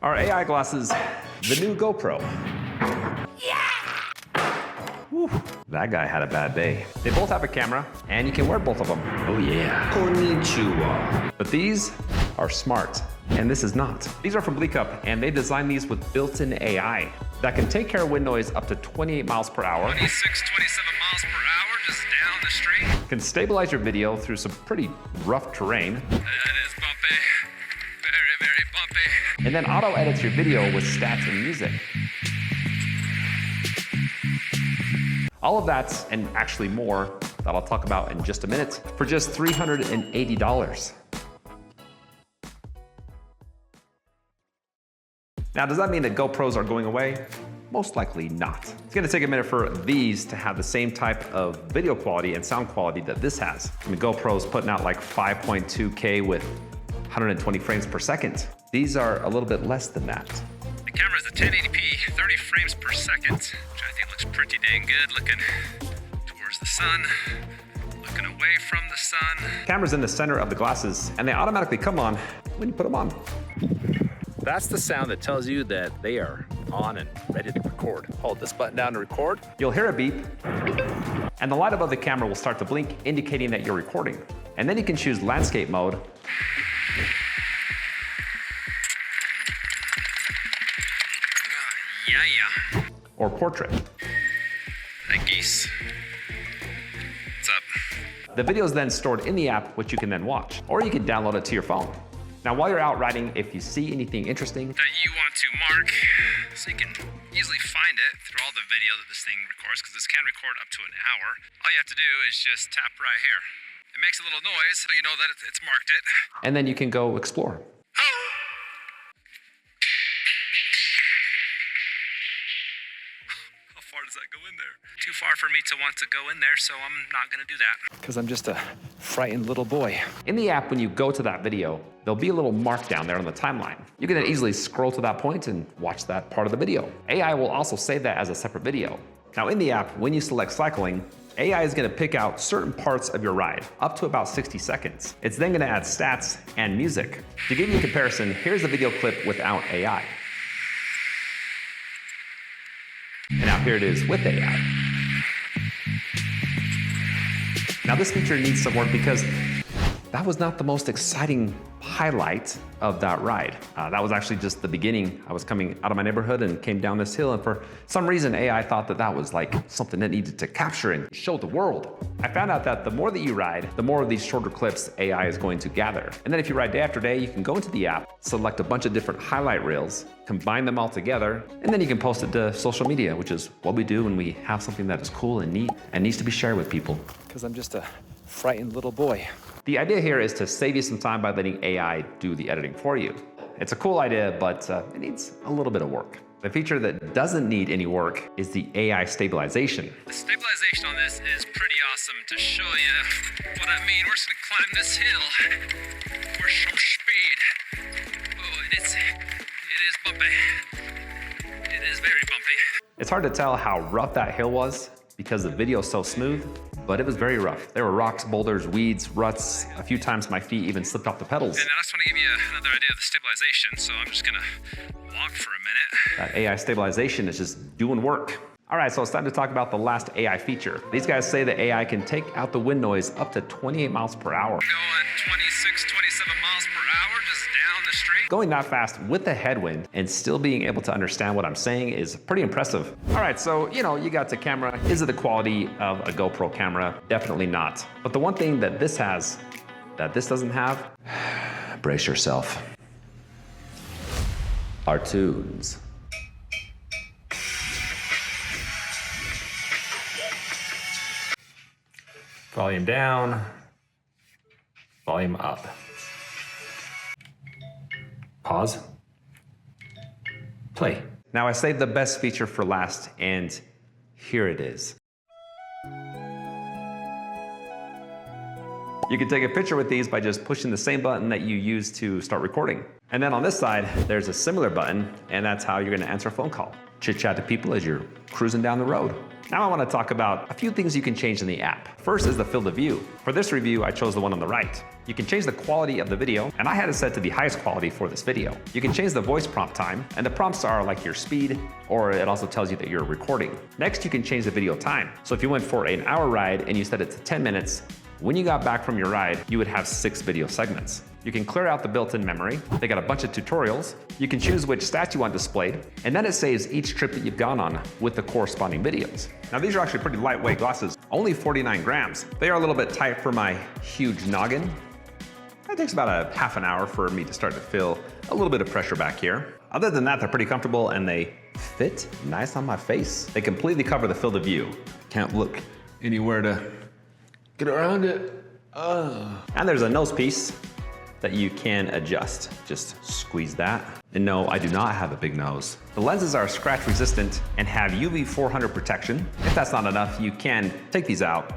Our AI glasses, the new GoPro. Whew, that guy had a bad day. They both have a camera, and you can wear both of them. Oh yeah. Konnichiwa. But these are smart, and this is not. These are from BleeqUp, and they designed these with built-in AI that can take care of wind noise up to 28 miles per hour. 26, 27 miles per hour just down the street. Can stabilize your video through some pretty rough terrain. That is bumpy. Very, very bumpy. And then auto edits your video with stats and music. All of that, and actually more, that I'll talk about in just a minute, for just $380. Now, does that mean that GoPros are going away? Most likely not. It's gonna take a minute for these to have the same type of video quality and sound quality that this has. I mean, GoPro's putting out like 5.2K with 120 frames per second. These are a little bit less than that. The camera's a 1080p, 30 frames per second, which I think looks pretty dang good, looking towards the sun, looking away from the sun. Camera's in the center of the glasses, and they automatically come on when you put them on. That's the sound that tells you that they are on and ready to record. Hold this button down to record. You'll hear a beep, and the light above the camera will start to blink, indicating that you're recording. And then you can choose landscape mode. Yeah. Or portrait. That geese. What's up? The video is then stored in the app, which you can then watch, or you can download it to your phone. Now, while you're out riding, if you see anything interesting that you want to mark, so you can easily find it through all the video that this thing records, because this can record up to an hour. All you have to do is just tap right here. It makes a little noise, so you know that it's marked it. And then you can go explore. How far does that go in there? Too far for me to want to go in there, so I'm not gonna do that. Because I'm just a frightened little boy. In the app, when you go to that video, there'll be a little mark down there on the timeline. You can then easily scroll to that point and watch that part of the video. AI will also save that as a separate video. Now in the app, when you select cycling, AI is gonna pick out certain parts of your ride, up to about 60 seconds. It's then gonna add stats and music. To give you a comparison, here's the video clip without AI. And now here it is with AI. Now this feature needs some work because that was not the most exciting highlight of that ride. That was actually just the beginning. I was coming out of my neighborhood and came down this hill, and for some reason AI thought that that was like something that needed to capture and show the world. I found out that the more that you ride, the more of these shorter clips AI is going to gather. And then if you ride day after day, you can go into the app, select a bunch of different highlight reels, combine them all together, and then you can post it to social media, which is what we do when we have something that is cool and neat and needs to be shared with people. Because I'm just a frightened little boy. The idea here is to save you some time by letting AI do the editing for you. It's a cool idea, but it needs a little bit of work. The feature that doesn't need any work is the AI stabilization. The stabilization on this is pretty awesome. To show you what I mean, we're just gonna climb this hill for some speed. Oh, it is bumpy. It is very bumpy. It's hard to tell how rough that hill was because the video is so smooth, but it was very rough. There were rocks, boulders, weeds, ruts. A few times my feet even slipped off the pedals. And I just want to give you another idea of the stabilization, so I'm just gonna walk for a minute. That AI stabilization is just doing work. All right, so it's time to talk about the last AI feature. These guys say that AI can take out the wind noise up to 28 miles per hour. Going 26, 27 miles per hour just down the street. Going that fast with the headwind and still being able to understand what I'm saying is pretty impressive. All right, so you got the camera. Is it the quality of a GoPro camera? Definitely not. But the one thing that this has, that this doesn't have, brace yourself. Our tunes. Volume down, volume up. Pause. Play. Now I saved the best feature for last, and here it is. You can take a picture with these by just pushing the same button that you use to start recording. And then on this side, there's a similar button, and that's how you're gonna answer a phone call. Chit chat to people as you're cruising down the road. Now I want to talk about a few things you can change in the app. First is the field of view. For this review, I chose the one on the right. You can change the quality of the video, and I had it set to the highest quality for this video. You can change the voice prompt time, and the prompts are like your speed, or it also tells you that you're recording. Next, you can change the video time. So if you went for an hour ride and you set it to 10 minutes, when you got back from your ride, you would have 6 video segments. You can clear out the built-in memory. They got a bunch of tutorials. You can choose which stats you want displayed, and then it saves each trip that you've gone on with the corresponding videos. Now these are actually pretty lightweight glasses, only 49 grams. They are a little bit tight for my huge noggin. It takes about a half an hour for me to start to feel a little bit of pressure back here. Other than that, they're pretty comfortable and they fit nice on my face. They completely cover the field of view. Can't look anywhere to get around it. And there's a nose piece that you can adjust. Just squeeze that. And no, I do not have a big nose. The lenses are scratch resistant and have UV 400 protection. If that's not enough, you can take these out,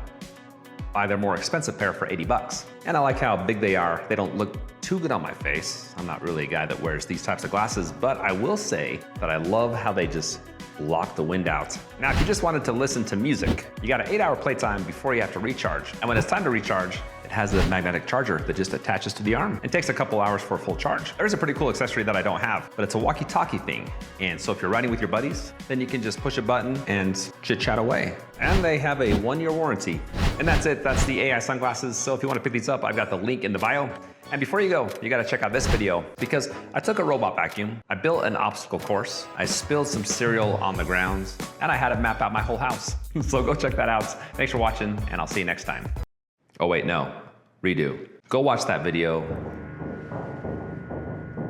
buy their more expensive pair for 80 bucks. And I like how big they are. They don't look too good on my face. I'm not really a guy that wears these types of glasses, but I will say that I love how they just block the wind out. Now, if you just wanted to listen to music, you got an 8-hour playtime before you have to recharge. And when it's time to recharge, it has a magnetic charger that just attaches to the arm. It takes a couple hours for a full charge. There's a pretty cool accessory that I don't have, but it's a walkie-talkie thing. And so if you're riding with your buddies, then you can just push a button and chit-chat away. And they have a 1-year warranty. And that's it, that's the AI sunglasses. So if you want to pick these up, I've got the link in the bio. And before you go, you gotta check out this video because I took a robot vacuum, I built an obstacle course, I spilled some cereal on the ground, and I had it map out my whole house. So go check that out. Thanks for watching, and I'll see you next time. Oh wait, no, redo. Go watch that video,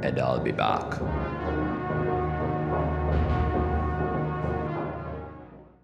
and I'll be back.